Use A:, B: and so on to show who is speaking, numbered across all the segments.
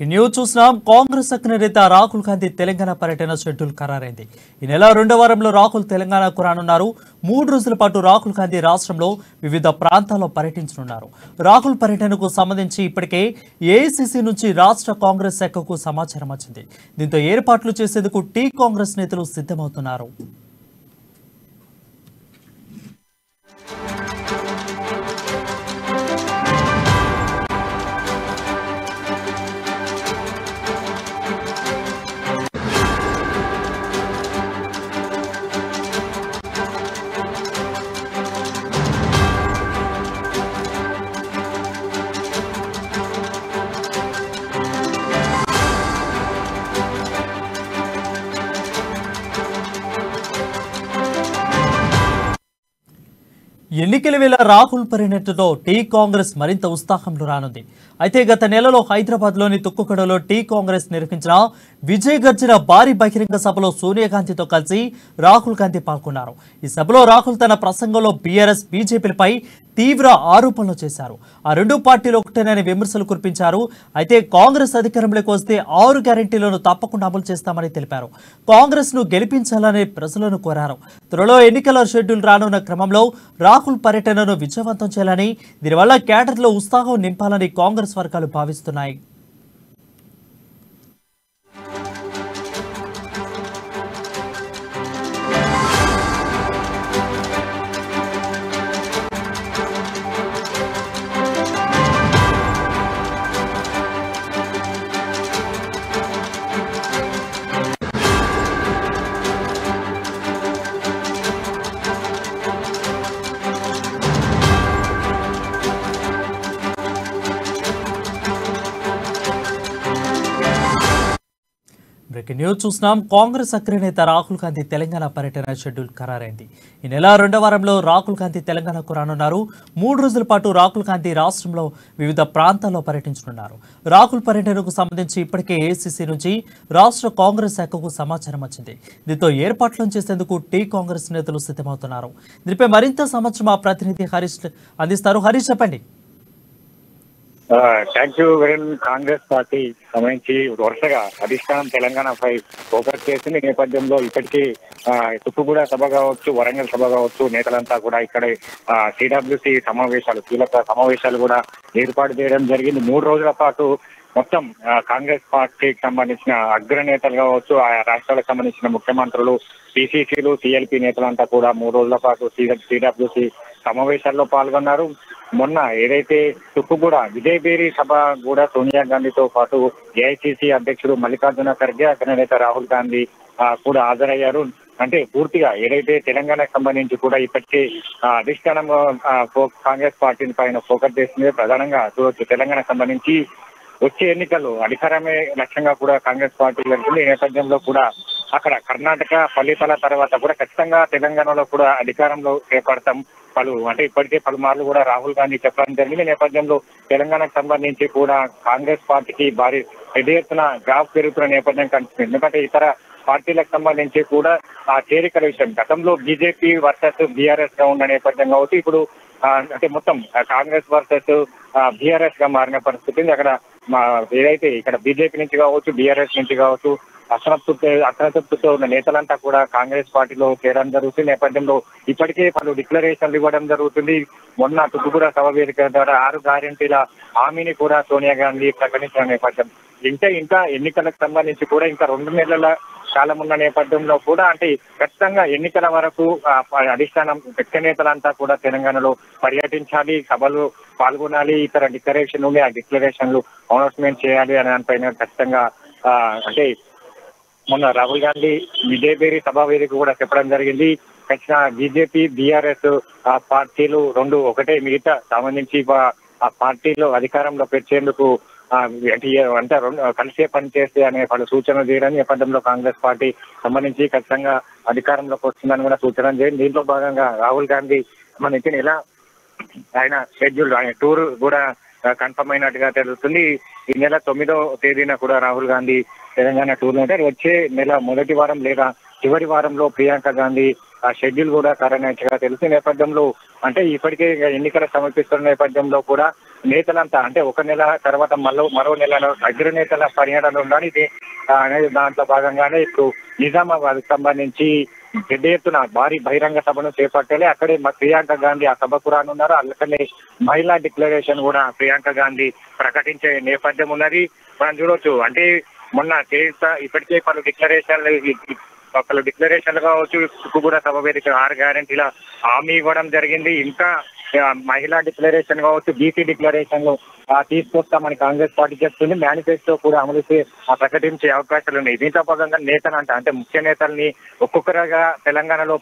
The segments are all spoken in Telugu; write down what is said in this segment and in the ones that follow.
A: బ్రేకింగ్ న్యూస్ చూసినాం. కాంగ్రెస్ అగ్రనేత రాహుల్ గాంధీ తెలంగాణ పర్యటన షెడ్యూల్ ఖరారైంది. ఈ నెల రెండో వారంలో రాహుల్ తెలంగాణకు రానున్నారు. 3 రోజుల పాటు రాహుల్ గాంధీ రాష్ట్రంలో వివిధ ప్రాంతాల్లో పర్యటించనున్నారు. రాహుల్ పర్యటనకు సంబంధించి ఇప్పటికే ఏఐసీసీ నుంచి రాష్ట్ర కాంగ్రెస్ శాఖకు సమాచారం వచ్చింది. దీంతో ఏర్పాట్లు చేసేందుకు టీ కాంగ్రెస్ నేతలు సిద్ధమవుతున్నారు. ఎన్నికల వేళ రాహుల్ పర్యటనతో టీ కాంగ్రెస్ మరింత ఉత్సాహంలో రానుంది. అయితే గత నెలలో హైదరాబాద్లోని తుక్కుగడలో టీ కాంగ్రెస్ నిర్వహించిన విజయ్ గర్జన భారీ బహిరంగ సభలో సోనియా గాంధీతో కలిసి రాహుల్ గాంధీ పాల్గొన్నారు. ఈ సభలో రాహుల్ తన ప్రసంగంలో బీఆర్ఎస్ బీజేపీలపై తీవ్ర ఆరోపణలు చేశారు. ఆ రెండు పార్టీలు ఒకటేనని విమర్శలు కురిపించారు. అయితే కాంగ్రెస్ అధికారంలోకి వస్తే 6 గ్యారెంటీలను తప్పకుండా అమలు చేస్తామని తెలిపారు. కాంగ్రెస్ ను గెలిపించాలని ప్రజలను కోరారు. త్వరలో ఎన్నికల షెడ్యూల్ రానున్న క్రమంలో రాహుల్ పర్యటనను విజయవంతం చేయాలని, దీనివల్ల క్యాడర్లో ఉత్సాహం నింపాలని కాంగ్రెస్ వర్గాలు భావిస్తున్నాయి. బ్రేకింగ్ న్యూస్ చూసినాం. కాంగ్రెస్ అగ్రనేత రాహుల్ గాంధీ తెలంగాణ పర్యటన షెడ్యూల్ ఖరారైంది. ఈ నెల రెండో వారంలో రాహుల్ గాంధీ తెలంగాణకు రానున్నారు. 3 రోజుల పాటు రాహుల్ గాంధీ రాష్ట్రంలో వివిధ ప్రాంతాల్లో పర్యటించనున్నారు. రాహుల్ పర్యటనకు సంబంధించి ఇప్పటికే ఏఐసీసీ నుంచి రాష్ట్ర కాంగ్రెస్ శాఖకు సమాచారం వచ్చింది. దీంతో ఏర్పాట్లను చేసేందుకు టీ కాంగ్రెస్ నేతలు సిద్ధమవుతున్నారు. దీనిపై మరింత సమాచారం మా ప్రతినిధి హరీష్ అందిస్తారు. హరీష్, చెప్పండి.
B: Thank you. కాంగ్రెస్ పార్టీ సంబంధించి వరుసగా అధిష్టానం తెలంగాణపై ఫోకస్ చేసిన నేపథ్యంలో ఇప్పటికీ తుక్కుగూడ సభ కావచ్చు, వరంగల్ సభ కావచ్చు, నేతలంతా కూడా ఇక్కడ సిడబ్ల్యూసి సమావేశాలు, కీలక సమావేశాలు కూడా ఏర్పాటు చేయడం జరిగింది. 3 రోజుల పాటు మొత్తం కాంగ్రెస్ పార్టీకి సంబంధించిన అగ్రనేతలు కావచ్చు, ఆయా రాష్ట్రాలకు సంబంధించిన ముఖ్యమంత్రులు, పిసిసిలు, సిఎల్పి నేతలంతా కూడా 3 రోజుల పాటు సిడబ్ల్యూసి సమావేశాల్లో పాల్గొన్నారు. మొన్న ఏదైతే తుక్కుగూడ విజయబేరి సభ కూడా సోనియా గాంధీతో పాటు ఏఐసీసీ అధ్యక్షుడు మల్లికార్జున ఖర్గే, అగ్రనేత రాహుల్ గాంధీ కూడా హాజరయ్యారు. అంటే పూర్తిగా ఏదైతే తెలంగాణకు సంబంధించి కూడా ఇప్పటికే అధిష్టానం కాంగ్రెస్ పార్టీ పైన ఫోకస్ చేసింది. ప్రధానంగా చూడొచ్చు, తెలంగాణకు సంబంధించి వచ్చే ఎన్నికల్లో అధికారమే లక్ష్యంగా కూడా కాంగ్రెస్ పార్టీ వెళ్తుంది. ఈ నేపథ్యంలో కూడా అక్కడ కర్ణాటక ఫలితాల తర్వాత కూడా ఖచ్చితంగా తెలంగాణలో కూడా అధికారంలో చేపడతాం ఇప్పటికే పలుమార్లు కూడా రాహుల్ గాంధీ చెప్పడం జరిగింది. నేపథ్యంలో తెలంగాణకు సంబంధించి కూడా కాంగ్రెస్ పార్టీకి భారీ పెద్ద ఎత్తున గ్రాఫ్ పెరుగుతున్న నేపథ్యం కనిపిస్తుంది. ఎందుకంటే ఇతర పార్టీలకు సంబంధించి కూడా ఆ చేరికల విషయం గతంలో బీజేపీ వర్సెస్ బీఆర్ఎస్ గా ఉన్న నేపథ్యం కావచ్చు, ఇప్పుడు అంటే మొత్తం కాంగ్రెస్ వర్సెస్ బీఆర్ఎస్ గా మారిన పరిస్థితి. అక్కడ ఏదైతే ఇక్కడ బీజేపీ నుంచి కావచ్చు, బీఆర్ఎస్ నుంచి కావచ్చు అసంతృప్తితో ఉన్న నేతలంతా కూడా కాంగ్రెస్ పార్టీలో చేరడం జరుగుతుంది. నేపథ్యంలో ఇప్పటికే పలు డిక్లరేషన్లు ఇవ్వడం జరుగుతుంది. మొన్న తుక్కుగూడ సభ వేదిక ద్వారా 6 గ్యారెంటీల హామీని కూడా సోనియా గాంధీ ప్రకటించిన నేపథ్యం. ఇంకా ఎన్నికలకు సంబంధించి కూడా ఇంకా 2 నెలల కాలం ఉన్న నేపథ్యంలో కూడా అంటే ఖచ్చితంగా ఎన్నికల వరకు అధిష్టానం వ్యక్తి నేతలంతా కూడా తెలంగాణలో పర్యటించాలి, సభలు పాల్గొనాలి, ఇతర డిక్లరేషన్లు ఆ డిక్లరేషన్లు అనౌన్స్మెంట్ చేయాలి అనే దానిపైన ఖచ్చితంగా అంటే మొన్న రాహుల్ గాంధీ విజయబేరి సభా వేదిక కూడా చెప్పడం జరిగింది. ఖచ్చితంగా బీజేపీ, బీఆర్ఎస్ పార్టీలు 2 ఒకటే, మిగతా సంబంధించి ఆ పార్టీలో అధికారంలో పెట్టేందుకు అంటే కలిసే పనిచేస్తే అనే పలు సూచనలు చేయడం నేపథ్యంలో కాంగ్రెస్ పార్టీ సంబంధించి ఖచ్చితంగా అధికారంలోకి వస్తుందని కూడా సూచన చేయండి. దీంట్లో భాగంగా రాహుల్ గాంధీ మనకి ఎలా ఆయన షెడ్యూల్, ఆయన టూర్ కూడా కన్ఫర్మ్ అయినట్టుగా తెలుస్తుంది. ఈ నెల 9వ తేదీన కూడా రాహుల్ గాంధీ తెలంగాణ టూర్ ఉంటారు. వచ్చే నెల మొదటి వారం లేదా చివరి వారంలో ప్రియాంక గాంధీ ఆ షెడ్యూల్ కూడా ఖరారైనట్టుగా తెలిసిన నేపథ్యంలో అంటే ఇప్పటికే ఎన్నికల సమర్పిస్తున్న నేపథ్యంలో కూడా నేతలంతా అంటే ఒక నెల తర్వాత మరో నెలలో అగ్రనేతల పర్యటన ఉండాలి. ఇది అనేది దాంట్లో భాగంగానే ఇప్పుడు నిజామాబాద్ సంబంధించి పెద్ద ఎత్తున భారీ బహిరంగ సభను చేపట్టాలి. అక్కడే ప్రియాంక గాంధీ ఆ సభకు రానున్నారు. అలాగే మహిళా డిక్లరేషన్ కూడా ప్రియాంక గాంధీ ప్రకటించే నేపథ్యం ఉన్నది. మనం చూడొచ్చు అంటే మొన్న చేస్తా ఇప్పటికే పలు డిక్లరేషన్లు కావచ్చు, కూడా సభ వేదిక 6 గ్యారెంటీల హామీ ఇవ్వడం జరిగింది. ఇంకా మహిళా డిక్లరేషన్ కావచ్చు, బీసీ డిక్లరేషన్లు తీసుకొస్తామని కాంగ్రెస్ పార్టీ చెప్తుంది. మేనిఫెస్టో కూడా అమలు ప్రకటించే అవకాశాలు ఉన్నాయి. దీంతో భాగంగా అంటే ముఖ్య నేతల్ని ఒక్కొక్కరుగా తెలంగాణలో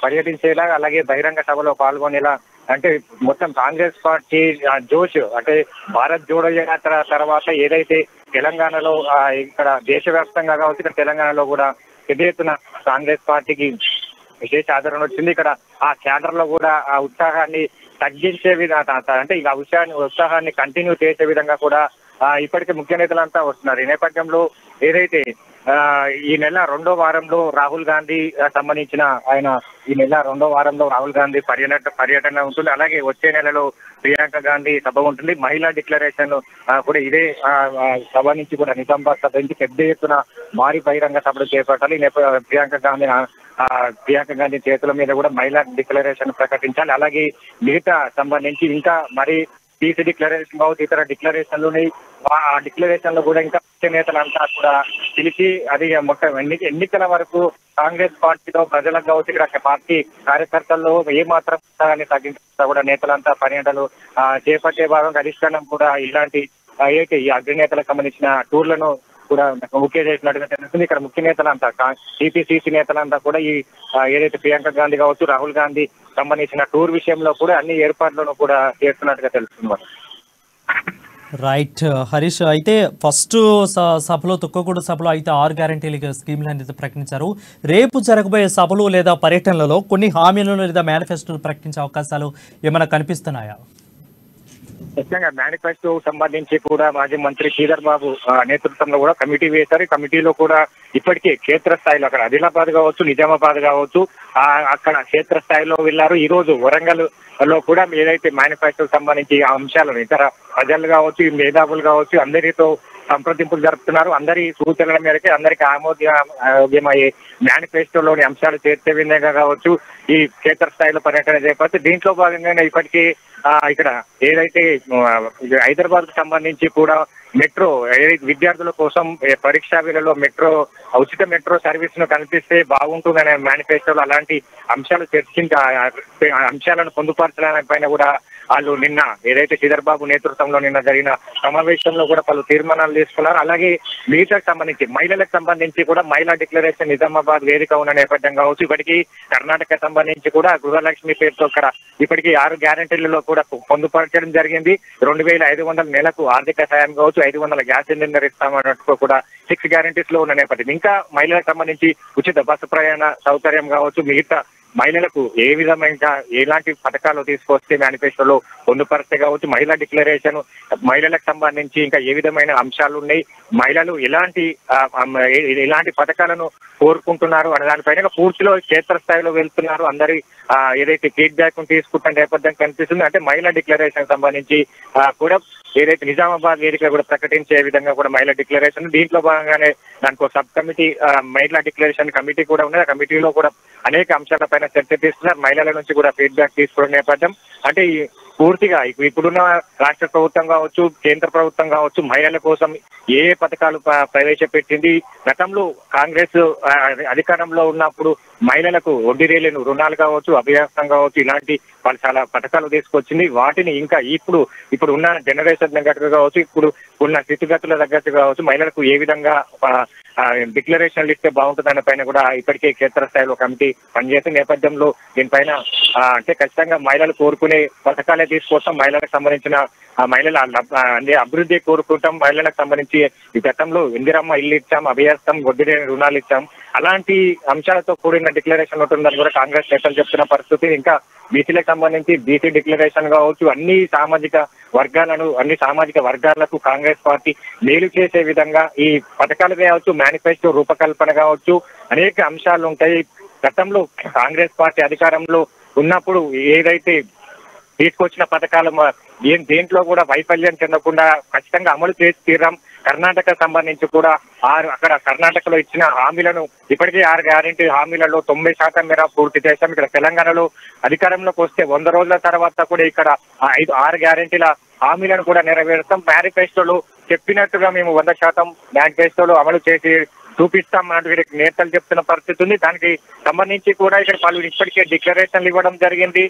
B: పర్యటించేలా, అలాగే బహిరంగ సభలో పాల్గొనేలా అంటే మొత్తం కాంగ్రెస్ పార్టీ జోష్ అంటే భారత్ జోడో యాత్ర తర్వాత ఏదైతే తెలంగాణలో ఇక్కడ దేశవ్యాప్తంగా కావచ్చు, ఇక్కడ తెలంగాణలో కూడా పెద్ద ఎత్తున కాంగ్రెస్ పార్టీకి విశేష ఆదరణ వచ్చింది. ఇక్కడ ఆ క్యాడర్ లో కూడా ఆ ఉత్సాహాన్ని తగ్గించే విధంగా అంటే ఇక ఉత్సాహాన్ని కంటిన్యూ చేసే విధంగా కూడా ఇప్పటికే ముఖ్య నేతలంతా వస్తున్నారు. ఈ నేపథ్యంలో ఏదైతే ఈ నెల 2వ వారంలో రాహుల్ గాంధీ సంబంధించిన ఈ నెల 2వ వారంలో రాహుల్ గాంధీ పర్యటన ఉంటుంది. అలాగే వచ్చే నెలలో ప్రియాంక గాంధీ సభ ఉంటుంది. మహిళా డిక్లరేషన్ కూడా ఇదే సభ నుంచి కూడా నిజామాబాద్ సభ నుంచి పెద్ద ఎత్తున భారీ బహిరంగ సభలు చేపట్టాలి. ప్రియాంక గాంధీ చేతుల మీద కూడా మహిళా డిక్లరేషన్ ప్రకటించాలి. అలాగే మిగతా సంబంధించి ఇంకా మరి బీసీ డిక్లరేషన్ కావచ్చు, ఇతర డిక్లరేషన్లు ఆ డిక్లరేషన్ లో కూడా ఇంకా ముఖ్య నేతలంతా కూడా పిలిచి అది మొత్తం ఎన్నికల వరకు కాంగ్రెస్ పార్టీలో ప్రజలకు కావచ్చు, ఇక్కడ పార్టీ కార్యకర్తల్లో ఏమాత్రం తగ్గించకుండా కూడా నేతలంతా పర్యటనలు చేపట్టే భాగంగా అధిష్టానం కూడా ఇలాంటి ఈ అగ్రనేతలకు సంబంధించిన టూర్లను కూడా ముఖ్య చేసినట్టుగా తెలుస్తుంది. ఇక్కడ ముఖ్య నేతలంతా టీపీసీసీ నేతలంతా కూడా ఈ ఏదైతే ప్రియాంక గాంధీ కావచ్చు, రాహుల్ గాంధీ సంబంధించిన టూర్ విషయంలో కూడా అన్ని ఏర్పాట్లను కూడా చేస్తున్నట్టుగా తెలుస్తుంది.
A: రైట్ హరీష్, అయితే ఫస్ట్ సభలో తొక్కకూడ సభలో అయితే 6 గ్యారంటీల స్కీమ్లు అనేది ప్రకటించారు. రేపు జరగబోయే సభలు లేదా పర్యటనలలో కొన్ని హామీలను లేదా మేనిఫెస్టోలు ప్రకటించే అవకాశాలు ఏమైనా కనిపిస్తున్నాయా?
B: ముఖ్యంగా మేనిఫెస్టో సంబంధించి కూడా మాజీ మంత్రి శ్రీధర్ బాబు నేతృత్వంలో కూడా కమిటీ వేశారు. కమిటీలో కూడా ఇప్పటికే క్షేత్రస్థాయిలో అక్కడ ఆదిలాబాద్ కావచ్చు, నిజామాబాద్ కావచ్చు, అక్కడ క్షేత్రస్థాయిలో వెళ్లారు. ఈ రోజు వరంగల్ లో కూడా ఏదైతే మేనిఫెస్టో సంబంధించి అంశాలను ఇతర ప్రజలు కావచ్చు, మేధావులు కావచ్చు అందరితో సంప్రదింపులు జరుపుతున్నారు. అందరి సూచనల మేరకే అందరికి ఆమోదయోగ్యమయ్యే మేనిఫెస్టోలోని అంశాలు చేర్చే విధంగా కావచ్చు ఈ క్షేత్రస్థాయిలో పర్యటన చేపట్టి దీంట్లో భాగంగానే ఇప్పటికీ ఇక్కడ ఏదైతే హైదరాబాద్ కు సంబంధించి కూడా మెట్రో విద్యార్థుల కోసం పరీక్షా వేళలో ఉచిత మెట్రో సర్వీస్ ను కల్పిస్తే బాగుంటుందనే మేనిఫెస్టోలో అలాంటి అంశాలు అంశాలను పొందుపరచడానికి పైన కూడా వాళ్ళు నిన్న ఏదైతే శ్రీధర్ బాబు నేతృత్వంలో నిన్న జరిగిన సమావేశంలో కూడా పలు తీర్మానాలు తీసుకున్నారు. అలాగే మిగతాకు సంబంధించి మహిళలకు సంబంధించి కూడా మహిళా డిక్లరేషన్ నిజామాబాద్ వేదిక ఉన్న నేపథ్యం కావచ్చు, ఇప్పటికీ కర్ణాటక సంబంధించి కూడా గృహలక్ష్మి పేరుతో ఇప్పటికీ 6 గ్యారెంటీలలో కూడా పొందుపరచడం జరిగింది. 2500 నెలకు ఆర్థిక సాయం కావచ్చు, 500 గ్యాస్ సిలిండర్ ఇస్తామన్నట్టు కూడా 6 గ్యారెంటీస్ లో ఉన్న నేపథ్యం. ఇంకా మహిళలకు సంబంధించి ఉచిత బస్సు ప్రయాణ సౌకర్యం కావచ్చు, మిగతా మహిళలకు ఏ విధమైన ఎలాంటి పథకాలు తీసుకొస్తే మేనిఫెస్టోలో పొందుపరిస్తే కావచ్చు, మహిళా డిక్లరేషన్ మహిళలకు సంబంధించి ఇంకా ఏ విధమైన అంశాలు ఉన్నాయి, మహిళలు ఎలాంటి పథకాలను కోరుకుంటున్నారు అనే దానిపైన పూర్తిలో క్షేత్రస్థాయిలో వెళ్తున్నారు. అందరి ఏదైతే ఫీడ్బ్యాక్ తీసుకుంటున్న నేపథ్యం కనిపిస్తుంది. అంటే మహిళా డిక్లరేషన్ సంబంధించి కూడా ఏదైతే నిజామాబాద్ వేదిక కూడా ప్రకటించే విధంగా కూడా మహిళా డిక్లరేషన్ దీంట్లో భాగంగానే దానికి సబ్ కమిటీ మహిళా డిక్లరేషన్ కమిటీ కూడా ఉన్నది. ఆ కమిటీలో కూడా అనేక అంశాలపైన చర్చ తీసుకున్నారు. మహిళల నుంచి కూడా ఫీడ్బ్యాక్ తీసుకునే నేపథ్యం అంటే పూర్తిగా ఇప్పుడున్న రాష్ట్ర ప్రభుత్వం కావచ్చు, కేంద్ర ప్రభుత్వం కావచ్చు మహిళల కోసం ఏ పథకాలు ప్రవేశపెట్టింది. గతంలో కాంగ్రెస్ అధికారంలో ఉన్నప్పుడు మహిళలకు వడ్డీ రేలేని రుణాలు కావచ్చు, అభ్యాసం కావచ్చు, ఇలాంటి చాలా పథకాలు తీసుకొచ్చింది. వాటిని ఇంకా ఇప్పుడు ఉన్న జనరేషన్ తగ్గట్టుగా కావచ్చు, ఇప్పుడు ఉన్న స్థితిగతుల తగ్గట్టు కావచ్చు మహిళలకు ఏ విధంగా డిక్లరేషన్లు ఇస్తే బాగుంటుందన్న పైన కూడా ఇప్పటికే క్షేత్రస్థాయిలో కమిటీ పనిచేసే నేపథ్యంలో దీనిపైన అంటే ఖచ్చితంగా మహిళలు కోరుకునే పథకాలే తీసుకొస్తాం. మహిళలకు సంబంధించిన మహిళల అభివృద్ధి కోరుకుంటాం. మహిళలకు సంబంధించి ఈ గతంలో ఇందిరమ్మ ఇల్లు ఇచ్చాం, అభయస్థం, వడ్డీ రుణాలు ఇచ్చాం. అలాంటి అంశాలతో కూడిన డిక్లరేషన్ ఉంటుందని కూడా కాంగ్రెస్ నేతలు చెప్తున్న పరిస్థితి. ఇంకా బీసీలకు సంబంధించి బీసీ డిక్లరేషన్ కావచ్చు, అన్ని సామాజిక వర్గాలకు కాంగ్రెస్ పార్టీ మేలు చేసే విధంగా ఈ పథకాలు కావచ్చు, మేనిఫెస్టో రూపకల్పన కావచ్చు, అనేక అంశాలు ఉంటాయి. గతంలో కాంగ్రెస్ పార్టీ అధికారంలో ఉన్నప్పుడు ఏదైతే తీసుకొచ్చిన పథకాలు దేంట్లో కూడా వైఫల్యం చెందకుండా ఖచ్చితంగా అమలు చేసి తీరాం. కర్ణాటక సంబంధించి కూడా అక్కడ కర్ణాటకలో ఇచ్చిన హామీలను ఇప్పటికీ 6 గ్యారెంటీ హామీలలో 90% మేర పూర్తి చేశాం. ఇక్కడ తెలంగాణలో అధికారంలోకి వస్తే 100 రోజుల తర్వాత కూడా ఇక్కడ 6 గ్యారెంటీల హామీలను కూడా నెరవేరుస్తాం. మేనిఫెస్టోలో చెప్పినట్టుగా మేము 100% మేనిఫెస్టోలో అమలు చేసి చూపిస్తాం అన్నట్టు నేతలు చెప్తున్న పరిస్థితి ఉంది. దానికి సంబంధించి కూడా ఇక్కడ పలు ఇప్పటికే డిక్లరేషన్లు ఇవ్వడం జరిగింది.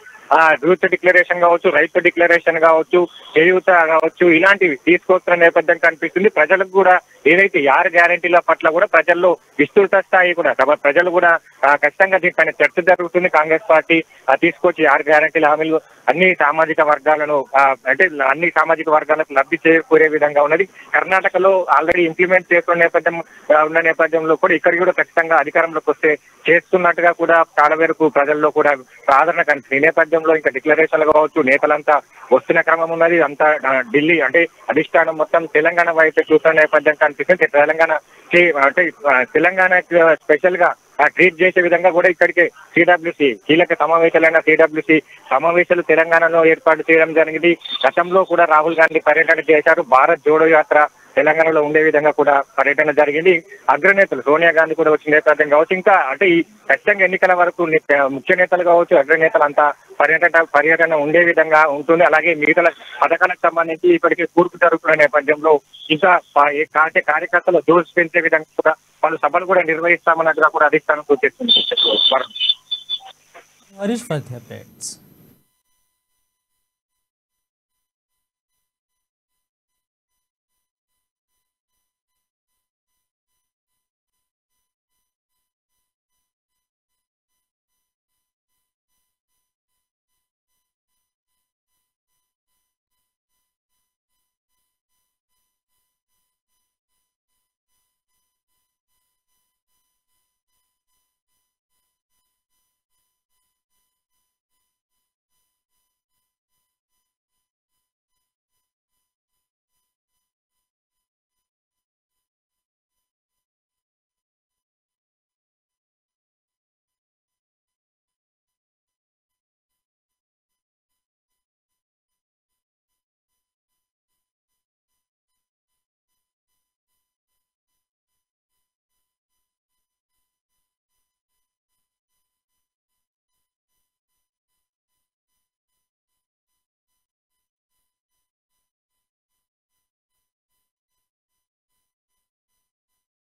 B: యూత్ డిక్లరేషన్ కావచ్చు, రైతు డిక్లరేషన్ కావచ్చు, చేయూత కావచ్చు, ఇలాంటివి తీసుకొస్తున్న నేపథ్యం కనిపిస్తుంది. ప్రజలకు కూడా ఏదైతే 6 గ్యారెంటీల పట్ల కూడా ప్రజల్లో విస్తృత స్థాయి కూడా ప్రజలు కూడా ఖచ్చితంగా దీనిపైన చర్చ జరుగుతుంది. కాంగ్రెస్ పార్టీ తీసుకొచ్చి 6 గ్యారెంటీల హామీలు అన్ని సామాజిక వర్గాలను అంటే అన్ని సామాజిక వర్గాలకు లబ్ధి చేకూరే విధంగా ఉన్నది. కర్ణాటకలో ఆల్రెడీ ఇంప్లిమెంట్ చేస్తున్న నేపథ్యంలో కూడా ఇక్కడ కూడా ఖచ్చితంగా అధికారంలోకి వస్తే చేస్తున్నట్టుగా కూడా చాలా వరకు ప్రజల్లో కూడా ఆదరణ కనిపిస్తుంది. ఈ నేపథ్యంలో ఇంకా డిక్లరేషన్లు కావచ్చు, నేతలంతా వస్తున్న క్రమం ఉన్నది. అంతా ఢిల్లీ అంటే అధిష్టానం మొత్తం తెలంగాణ వైపు చూస్తున్న నేపథ్యం కనిపిస్తుంది. తెలంగాణ స్పెషల్ గా ట్రీట్ చేసే విధంగా కూడా ఇక్కడికి సిడబ్ల్యూసి కీలక సమావేశాలైన సిడబ్ల్యూసి సమావేశాలు తెలంగాణలో ఏర్పాటు చేయడం జరిగింది. గతంలో కూడా రాహుల్ గాంధీ పర్యటన చేశారు. భారత్ జోడో యాత్ర తెలంగాణలో ఉండే విధంగా కూడా పర్యటన జరిగింది. అగ్రనేతలు సోనియా గాంధీ కూడా వచ్చిన నేపథ్యం కావచ్చు, ఇంకా అంటే ఈ ఖచ్చితంగా ఎన్నికల వరకు ముఖ్య నేతలు కావచ్చు, అగ్రనేతలు అంతా పర్యటన ఉండే విధంగా ఉంటుంది. అలాగే మిగతా పథకాలకు సంబంధించి ఇప్పటికే కూర్పు జరుగుతున్న నేపథ్యంలో ఇంకా కార్యకర్తలు జోష్ పెంచే విధంగా కూడా పలు సభలు కూడా నిర్వహిస్తామన్నట్టుగా కూడా అధిష్టానం సూచిస్తుంది.
A: Harish for the updates.